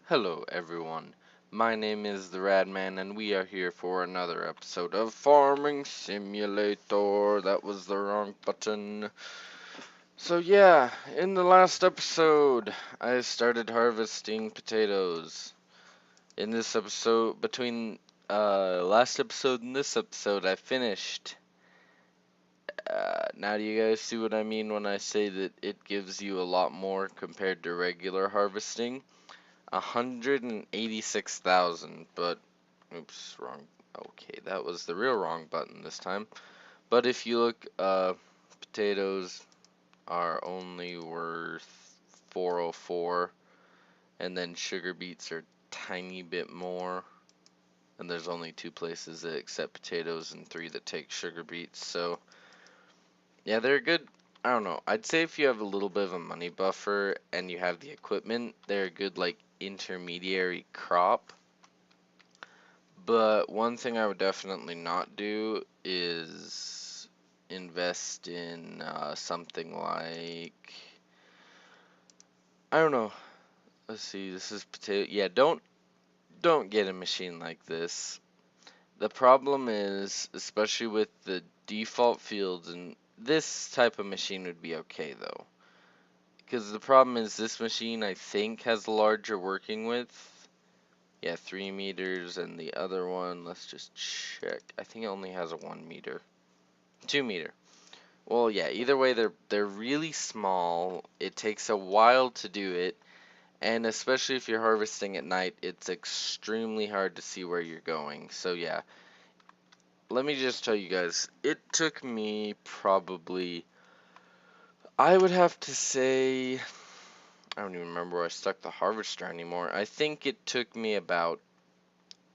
Hello everyone, my name is theradman and we are here for another episode of Farming Simulator. That was the wrong button. So yeah, in the last episode, I started harvesting potatoes. In this episode, between last episode and this episode, I finished. Now do you guys see what I mean when I say that it gives you a lot more compared to regular harvesting? 186,000, but oops, wrong. Okay, that was the real wrong button this time. But if you look, potatoes are only worth 404, and then sugar beets are tiny bit more. And there's only two places that accept potatoes and three that take sugar beets. So yeah, they're good. I don't know. I'd say if you have a little bit of a money buffer and you have the equipment, they're a good like intermediary crop. But one thing I would definitely not do is invest in something like, I don't know. Let's see. This is potato. Yeah, don't get a machine like this. The problem is, especially with the default fields, and this type of machine would be okay though. Because the problem is this machine I think has a larger working width. Yeah, 3 meters, and the other one, let's just check. I think it only has a 1 meter. 2 meter. Well, yeah, either way they're really small. It takes a while to do it, and especially if you're harvesting at night, it's extremely hard to see where you're going. So yeah, let me just tell you guys, it took me probably, I would have to say, I don't even remember where I stuck the harvester anymore. I think it took me about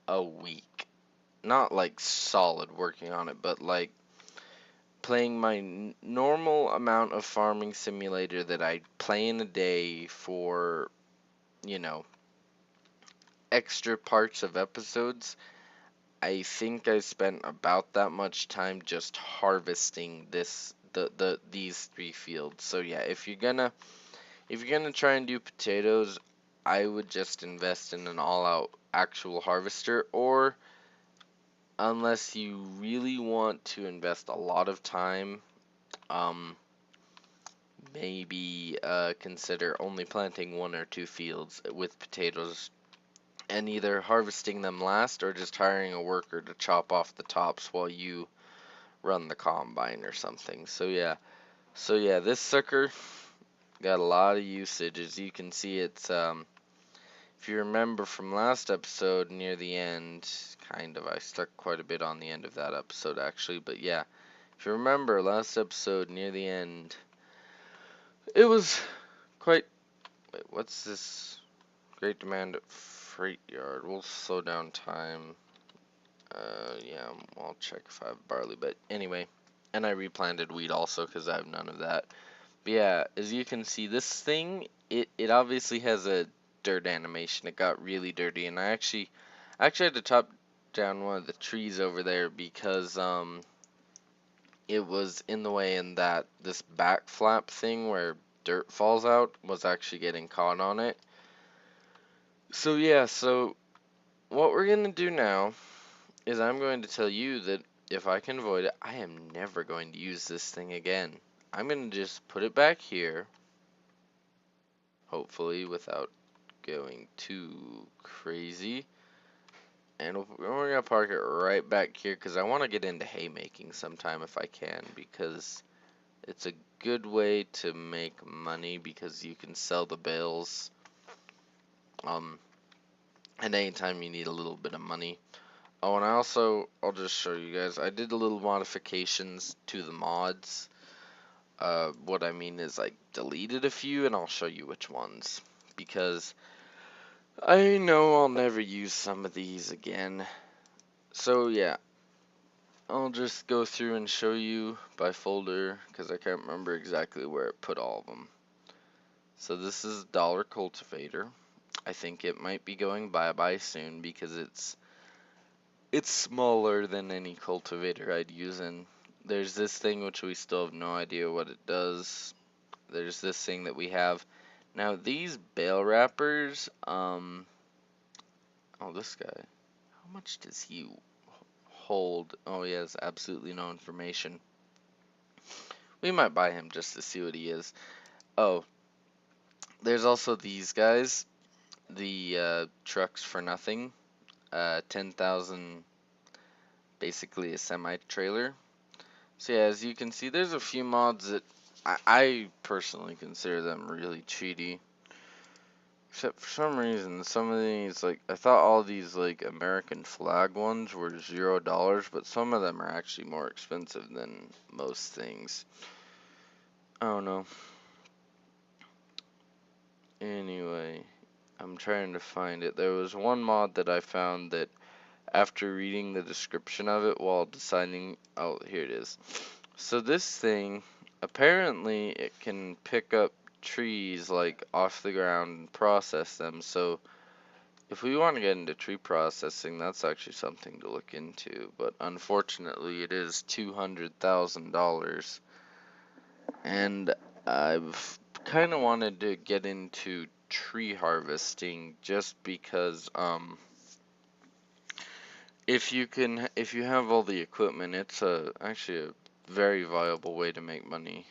a week. Not like solid working on it, but like playing my normal amount of farming simulator that I play in a day for, you know, extra parts of episodes. I think I spent about that much time just harvesting these three fields. So yeah, if you're gonna try and do potatoes, I would just invest in an all-out actual harvester, or unless you really want to invest a lot of time, um, maybe consider only planting one or two fields with potatoes and either harvesting them last or just hiring a worker to chop off the tops while you run the combine or something. So yeah, this sucker got a lot of usage. As you can see, it's if you remember from last episode near the end, kind of, I stuck quite a bit on the end of that episode actually, but yeah, if you remember last episode near the end, it was quite. Wait, what's this? Great demand at freight yard. We'll slow down time. Yeah, I'll check if I have barley, but anyway. And I replanted wheat also because I have none of that. But yeah, as you can see, this thing, it obviously has a dirt animation. It got really dirty, and I actually had to chop down one of the trees over there because it was in the way, and that this back flap thing where dirt falls out was actually getting caught on it. So yeah, so what we're gonna do now is I'm going to tell you that if I can avoid it, I am never going to use this thing again. I'm gonna just put it back here, hopefully without going too crazy. And we're gonna park it right back here because I want to get into haymaking sometime if I can, because it's a good way to make money because you can sell the bales um at any time you need a little bit of money. Oh, and I'll just show you guys, I did a little modifications to the mods. What I mean is I deleted a few, and I'll show you which ones, because I know I'll never use some of these again. So yeah, I'll just go through and show you by folder, because I can't remember exactly where I put all of them. So this is Dollar Cultivator. I think it might be going bye-bye soon because it's smaller than any cultivator I'd use. And there's this thing which we still have no idea what it does. There's this thing that we have. Now these bale wrappers, Oh, this guy. How much does he hold? Oh, he has absolutely no information. We might buy him just to see what he is. Oh, there's also these guys. The trucks for nothing. 10,000, basically a semi-trailer. So yeah, as you can see, there's a few mods that I personally consider them really cheaty. Except for some reason, some of these, like, I thought all these, like, American flag ones were $0, but some of them are actually more expensive than most things. I don't know. Anyway, I'm trying to find it. There was one mod that I found that after reading the description of it while deciding, oh, here it is. So this thing, apparently it can pick up trees like off the ground and process them. So if we want to get into tree processing, that's actually something to look into. But unfortunately, it is $200,000, and I've kind of wanted to get into tree harvesting just because if you have all the equipment, it's actually a very viable way to make money.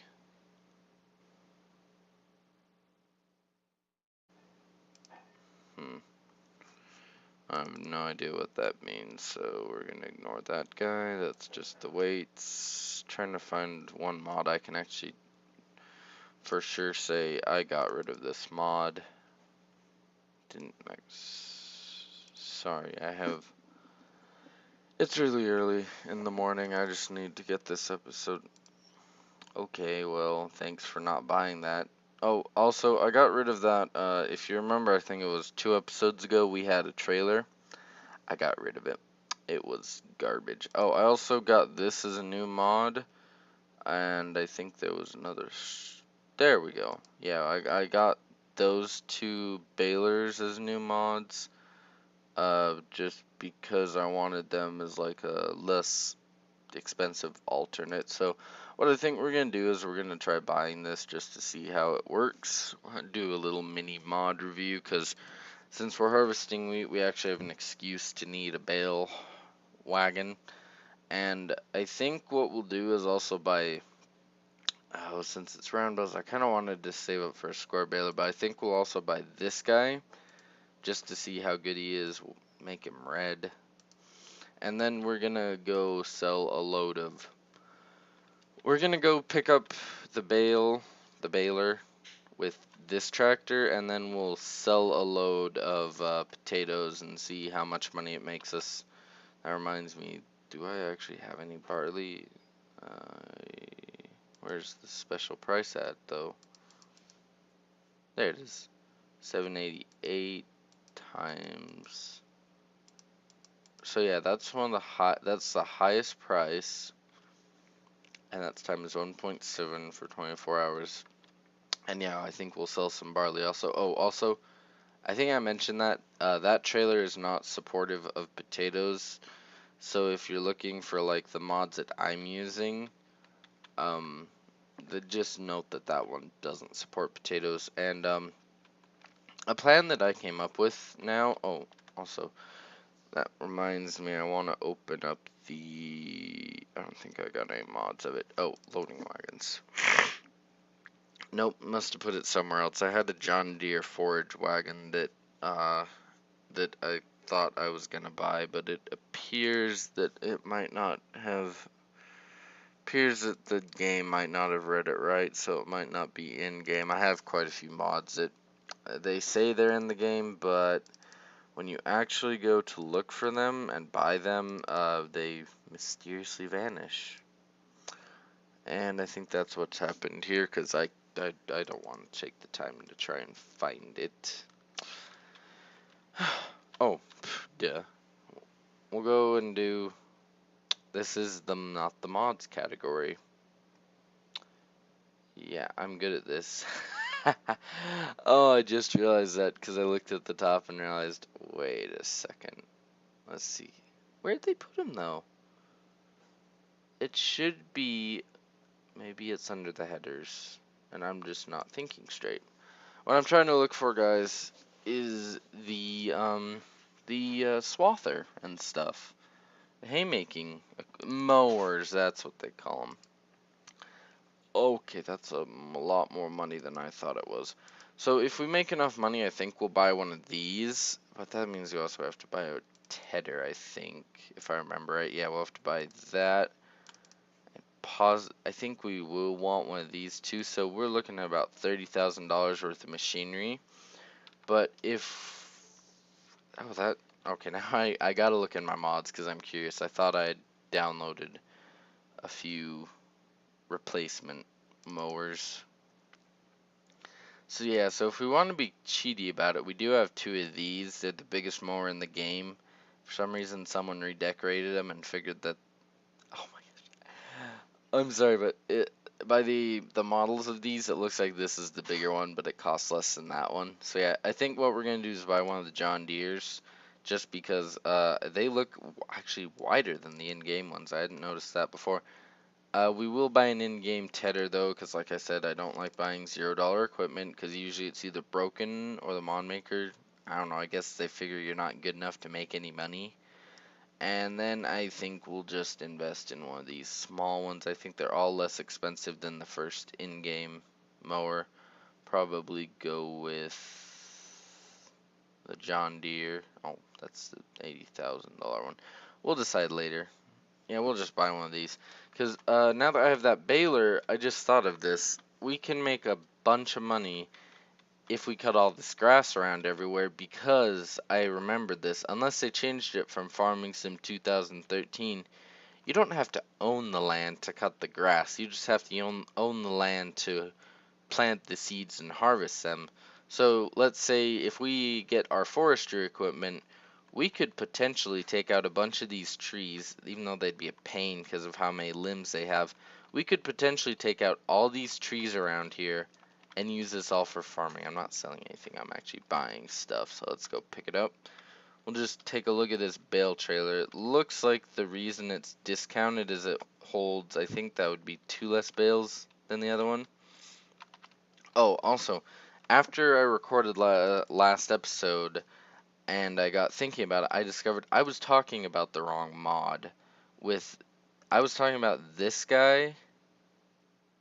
Hmm. I have no idea what that means, so we're gonna ignore that guy. That's just the weights. Trying to find one mod I can actually for sure say I got rid of this mod. Didn't sorry, I have. It's really early in the morning. I just need to get this episode. Okay, well, thanks for not buying that. Oh, also, I got rid of that. If you remember, I think it was 2 episodes ago, we had a trailer. I got rid of it. It was garbage. Oh, I also got this as a new mod, and I think there was another. There we go. Yeah, I got those two balers as new mods, just because I wanted them as like a less expensive alternate. So what I think we're gonna do is we're gonna try buying this just to see how it works. Do a little mini mod review, because since we're harvesting wheat, we actually have an excuse to need a bale wagon. And I think what we'll do is also buy, oh, since it's roundabouts, I kind of wanted to save up for a square baler, but I think we'll also buy this guy just to see how good he is. We'll make him red. And then we're gonna go sell a load of, we're gonna go pick up the baler with this tractor, and then we'll sell a load of potatoes and see how much money it makes us. That reminds me, do I actually have any barley? Where's the special price at, though? There it is. 788 times. So yeah, that's one of the that's the highest price, and that's times 1.7 for 24 hours. And yeah, I think we'll sell some barley also. Oh, also, I think I mentioned that that trailer is not supportive of potatoes. So if you're looking for like the mods that I'm using, um, just note that that one doesn't support potatoes. And a plan that I came up with now. Oh, also, that reminds me, I want to open up the. I don't think I got any mods of it. Oh, loading wagons. Nope, must have put it somewhere else. I had a John Deere forage wagon that I thought I was gonna buy, but it appears that it might not have. Appears that the game might not have read it right, so it might not be in game. I have quite a few mods that they say they're in the game, but when you actually go to look for them and buy them, they mysteriously vanish. And I think that's what's happened here, because I don't want to take the time to try and find it. Oh, yeah. We'll go and do. This is the not the mods category. Yeah, I'm good at this. Oh, I just realized that because I looked at the top and realized, wait a second. Let's see. Where'd they put him though? It should be, maybe it's under the headers, and I'm just not thinking straight. What I'm trying to look for, guys, is the the swather and stuff. Haymaking mowers, that's what they call them. Okay, that's a lot more money than I thought it was. So if we make enough money, I think we'll buy one of these. But that means we also have to buy a tedder, I think, if I remember right. Yeah, we'll have to buy that. I think we will want one of these too. So we're looking at about $30,000 worth of machinery. But if that okay, now I gotta look in my mods because I'm curious. I thought I had downloaded a few replacement mowers. So yeah, so if we want to be cheaty about it, we do have two of these. They're the biggest mower in the game. For some reason, someone redecorated them and figured that. Oh my gosh. I'm sorry, but by the models of these, it looks like this is the bigger one, but it costs less than that one. So yeah, I think what we're gonna do is buy one of the John Deeres, just because they look actually wider than the in-game ones. I hadn't noticed that before. We will buy an in-game tedder though, because like I said, I don't like buying $0 equipment, because usually it's either broken or the mod maker, I don't know, I guess they figure you're not good enough to make any money. And then I think we'll just invest in one of these small ones. I think they're all less expensive than the first in-game mower. Probably go with the John Deere. Oh, that's the $80,000 one. We'll decide later. Yeah, we'll just buy one of these. Because now that I have that baler, I just thought of this. We can make a bunch of money if we cut all this grass around everywhere, because I remembered this. Unless they changed it from Farming Sim 2013, you don't have to own the land to cut the grass. You just have to own the land to plant the seeds and harvest them. So let's say if we get our forestry equipment, we could potentially take out a bunch of these trees, even though they'd be a pain because of how many limbs they have. We could potentially take out all these trees around here and use this all for farming. I'm not selling anything, I'm actually buying stuff, so let's go pick it up. We'll just take a look at this bale trailer. It looks like the reason it's discounted is it holds, I think that would be 2 less bales than the other one. Oh, also, after I recorded last episode and I got thinking about it, I discovered I was talking about the wrong mod. I was talking about this guy.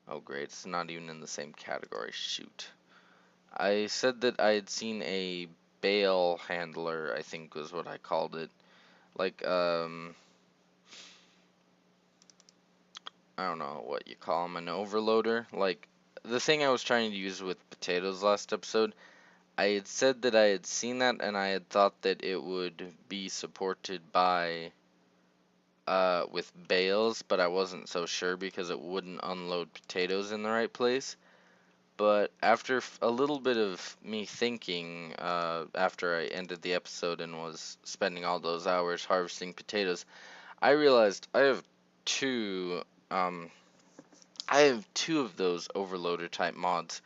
Oh great, it's not even in the same category, shoot. I said that I had seen a bale handler, I think was what I called it. Like, I don't know what you call them, an overloader. Like, the thing I was trying to use with potatoes last episode, I had said that I had seen that and I had thought that it would be supported by with bales, but I wasn't so sure because it wouldn't unload potatoes in the right place. But after a little bit of me thinking, after I ended the episode and was spending all those hours harvesting potatoes, I realized um, I have two of those overloader type mods.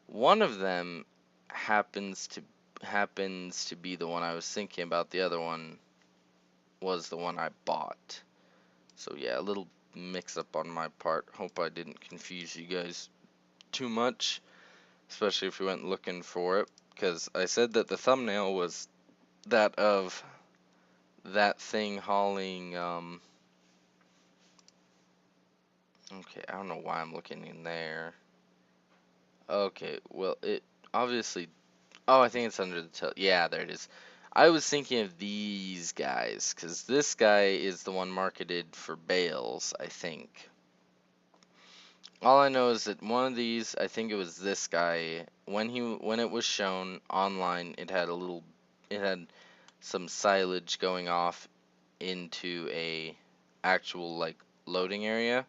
One of them happens to be the one I was thinking about. The other one was the one I bought. So yeah, a little mix up on my part. Hope I didn't confuse you guys too much, especially if you went looking for it, because I said that the thumbnail was that of that thing hauling, okay, I don't know why I'm looking in there. Okay, well, it obviously, oh, I think it's under the tail. Yeah, there it is. I was thinking of these guys, because this guy is the one marketed for bales, I think. All I know is that one of these, I think it was this guy, when it was shown online, it had some silage going off into a actual like loading area,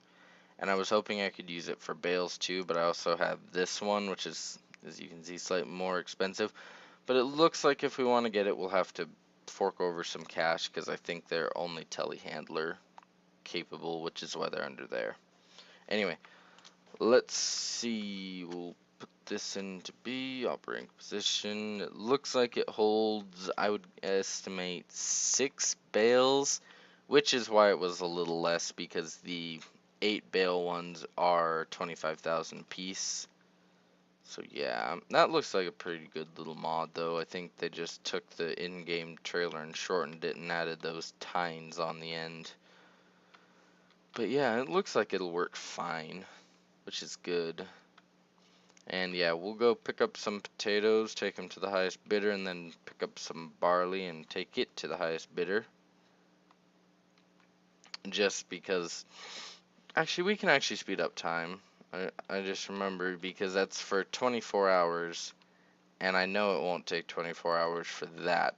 and I was hoping I could use it for bales too, but I also have this one, which is, as you can see, slightly more expensive. But it looks like if we want to get it, we'll have to fork over some cash, because I think they're only telehandler capable, which is why they're under there. Anyway, let's see, we'll put this into B, operating position. It looks like it holds, I would estimate, 6 bales, which is why it was a little less, because the 8 bale ones are 25,000 piece. So yeah, that looks like a pretty good little mod though. I think they just took the in-game trailer and shortened it and added those tines on the end. But yeah, it looks like it'll work fine, which is good. And yeah, we'll go pick up some potatoes, take them to the highest bidder, and then pick up some barley and take it to the highest bidder. Just because, actually, we can actually speed up time. I just remembered because that's for 24 hours, and I know it won't take 24 hours for that.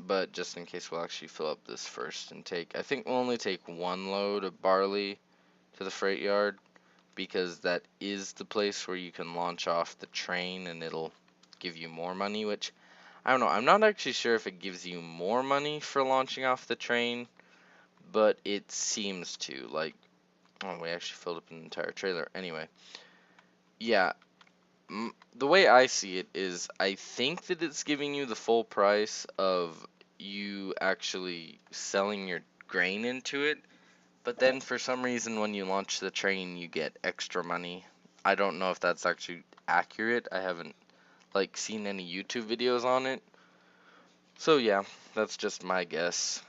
But just in case, we'll actually fill up this first and take, I think we'll only take one load of barley to the freight yard, because that is the place where you can launch off the train and it'll give you more money, which, I don't know, I'm not actually sure if it gives you more money for launching off the train, but it seems to. Like, oh, we actually filled up an entire trailer. Anyway, yeah, the way I see it is I think that it's giving you the full price of you actually selling your grain into it, but then for some reason when you launch the train you get extra money. I don't know if that's actually accurate. I haven't like seen any YouTube videos on it. So yeah, that's just my guess.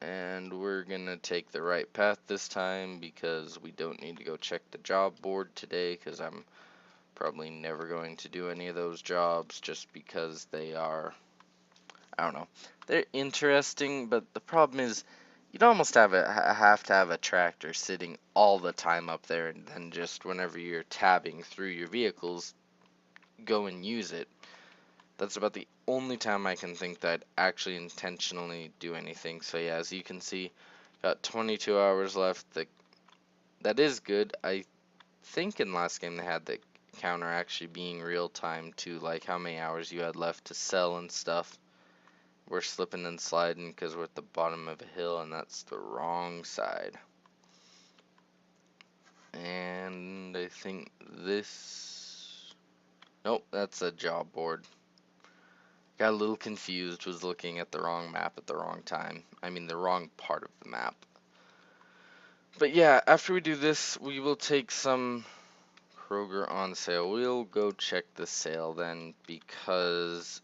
And we're gonna take the right path this time because we don't need to go check the job board today, because I'm probably never going to do any of those jobs just because they are, I don't know, they're interesting, but the problem is you'd almost have to have a tractor sitting all the time up there, and then just whenever you're tabbing through your vehicles, go and use it. That's about the only time I can think that I'd actually intentionally do anything. So yeah, as you can see, got 22 hours left. That is good. I think in last game they had the counter actually being real time to like how many hours you had left to sell and stuff. We're slipping and sliding because we're at the bottom of a hill and that's the wrong side. And I think this, nope, that's a job board. Got a little confused, was looking at the wrong map at the wrong time. I mean the wrong part of the map. But yeah, after we do this, we will take some Kroger on sale. We'll go check the sale then, because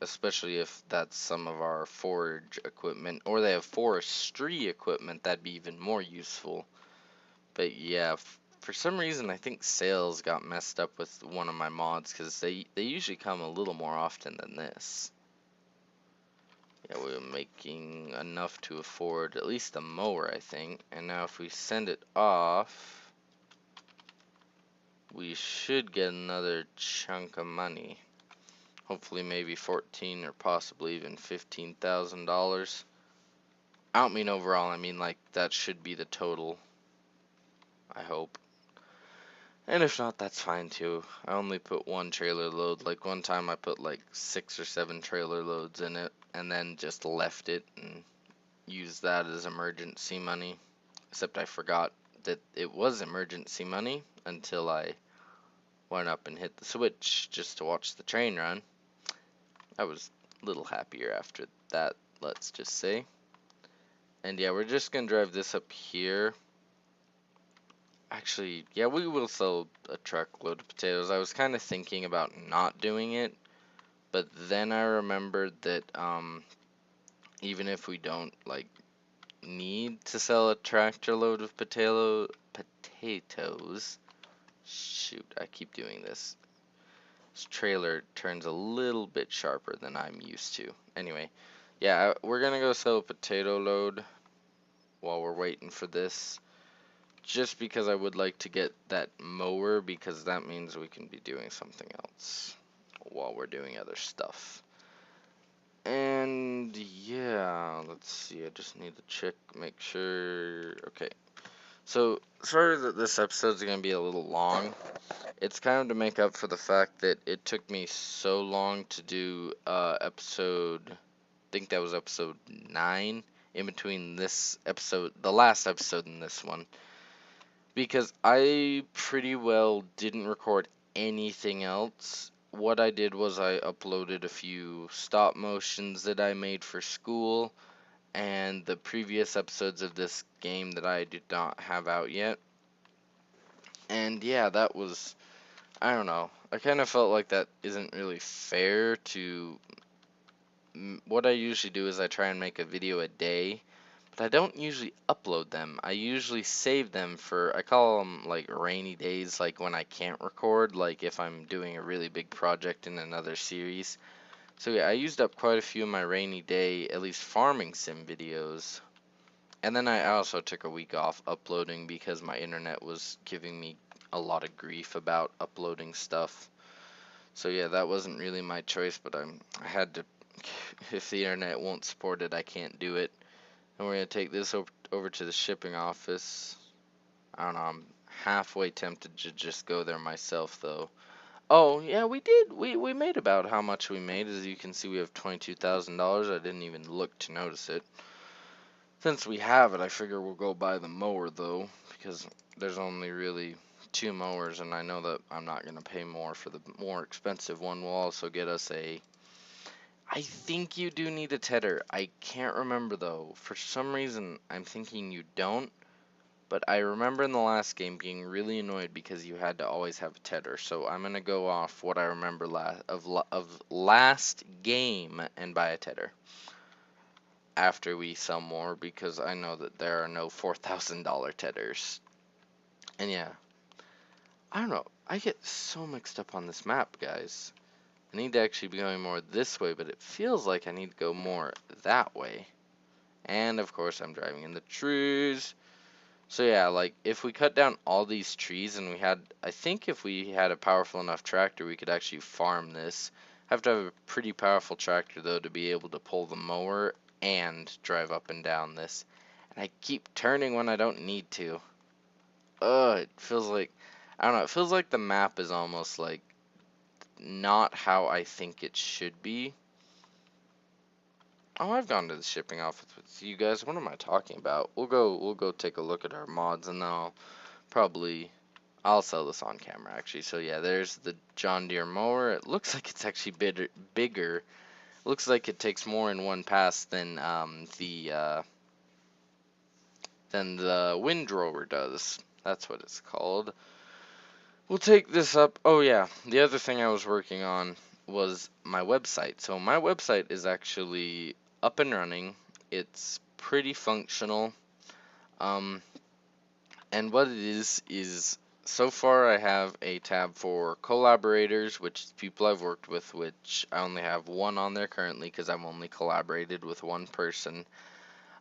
especially if that's some of our forage equipment, or they have forestry equipment, that'd be even more useful. But yeah, for some reason I think sales got messed up with one of my mods, because they usually come a little more often than this. Yeah, we're making enough to afford at least a mower, I think. And now if we send it off, we should get another chunk of money. Hopefully maybe 14 or possibly even $15,000. I don't mean overall, I mean like that should be the total, I hope. And if not, that's fine too. I only put one trailer load. Like one time I put like 6 or 7 trailer loads in it and then just left it and used that as emergency money. Except I forgot that it was emergency money until I went up and hit the switch just to watch the train run. I was a little happier after that, let's just say. And yeah, we're just gonna drive this up here. Actually, yeah, we will sell a truckload of potatoes. I was kind of thinking about not doing it, but then I remembered that even if we don't like need to sell a tractor load of potatoes, shoot, I keep doing this. This trailer turns a little bit sharper than I'm used to. Anyway, yeah, we're gonna go sell a potato load while we're waiting for this. Just because I would like to get that mower, because that means we can be doing something else while we're doing other stuff. And yeah, let's see, I just need to check, make sure. Okay, so sorry that this episode's gonna be a little long. It's kind of to make up for the fact that it took me so long to do episode, I think that was episode 9, in between this episode, the last episode and this one. Because I pretty well didn't record anything else. What I did was I uploaded a few stop motions that I made for school and the previous episodes of this game that I did not have out yet. And yeah, that was, I don't know. I kind of felt like that isn't really fair to, what I usually do is I try and make a video a day, but I don't usually upload them. I usually save them for, I call them like rainy days, like when I can't record, like if I'm doing a really big project in another series. So yeah, I used up quite a few of my rainy day, at least farming sim videos. And then I also took a week off uploading because my internet was giving me a lot of grief about uploading stuff. So yeah, that wasn't really my choice, but I had to. If the internet won't support it, I can't do it. And we're gonna take this over to the shipping office. I don't know. I'm halfway tempted to just go there myself, though. Oh yeah, we did. We made about how much we made. As you can see, we have $22,000. I didn't even look to notice it. Since we have it, I figure we'll go buy the mower though, because there's only really two mowers, and I know that I'm not gonna pay more for the more expensive one. We'll also get us a. I think you do need a tedder. I can't remember though. For some reason, I'm thinking you don't. But I remember in the last game being really annoyed because you had to always have a tedder. So I'm gonna go off what I remember of last game and buy a tedder after we sell more, because I know that there are no $4,000 tedders. And yeah, I don't know. I get so mixed up on this map, guys. I need to actually be going more this way, but it feels like I need to go more that way. And of course, I'm driving in the trees. So yeah, like if we cut down all these trees and we had, I think if we had a powerful enough tractor, we could actually farm this. Have to have a pretty powerful tractor though to be able to pull the mower and drive up and down this. And I keep turning when I don't need to. Ugh, it feels like, I don't know, it feels like the map is almost like not how I think it should be. Oh, I've gone to the shipping office with you guys. What am I talking about? We'll go take a look at our mods, and then I'll sell this on camera actually. So yeah, there's the John Deere mower. It looks like it's actually bigger. Looks like it takes more in one pass than the windrower does. That's what it's called. We'll take this up. Oh yeah, the other thing I was working on was my website. So my website is actually up and running. It's pretty functional. Um, and what it is so far I have a tab for collaborators, which is people I've worked with, which I only have one on there currently because I've only collaborated with one person.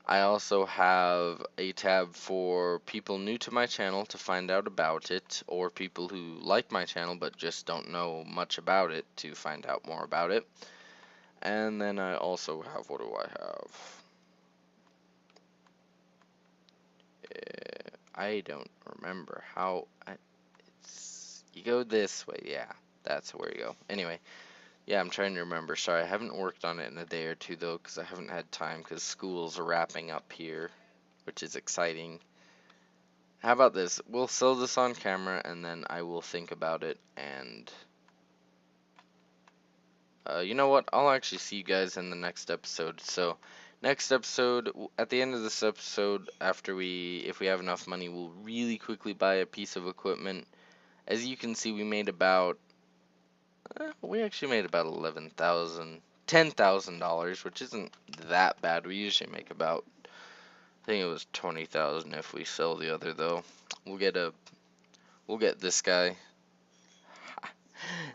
I also have a tab for people new to my channel to find out about it, or people who like my channel but just don't know much about it to find out more about it. And then I also have, what do I have? I don't remember how. You go this way, yeah, that's where you go. Anyway, yeah, I'm trying to remember. Sorry, I haven't worked on it in a day or two though, because I haven't had time because schools are wrapping up here, which is exciting. How about this? We'll sell this on camera, and then I will think about it, and you know what? I'll actually see you guys in the next episode. So, next episode, at the end of this episode, if we have enough money, we'll really quickly buy a piece of equipment. As you can see, we actually made about $10,000, which isn't that bad. We usually make about, I think it was 20,000 if we sell the other though. We'll get this guy.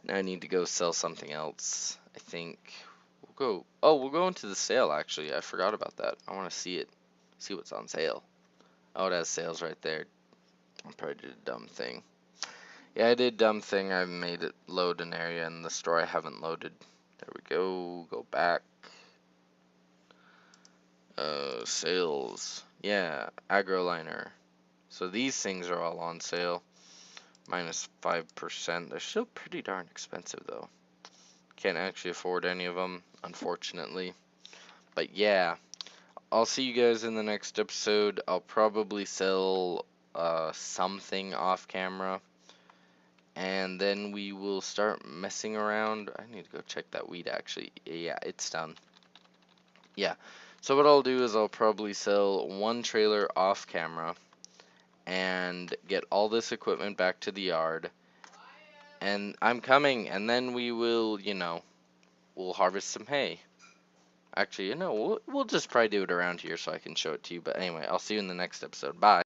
Now I need to go sell something else. I think we'll go into the sale actually. I forgot about that. I want to see it. See what's on sale. Oh, it has sales right there. I probably did a dumb thing. Yeah, I did a dumb thing. I made it load an area in the store I haven't loaded. There we go. Go back. Sales. Yeah, AgroLiner. So these things are all on sale. Minus 5%. They're still pretty darn expensive though. Can't actually afford any of them, unfortunately. But yeah, I'll see you guys in the next episode. I'll probably sell something off camera. And then we will start messing around. I need to go check that weed actually. Yeah, it's done. Yeah. So what I'll do is I'll probably sell one trailer off camera. and get all this equipment back to the yard. And I'm coming, and then we will, we'll harvest some hay. Actually, we'll just probably do it around here so I can show it to you. But anyway, I'll see you in the next episode. Bye.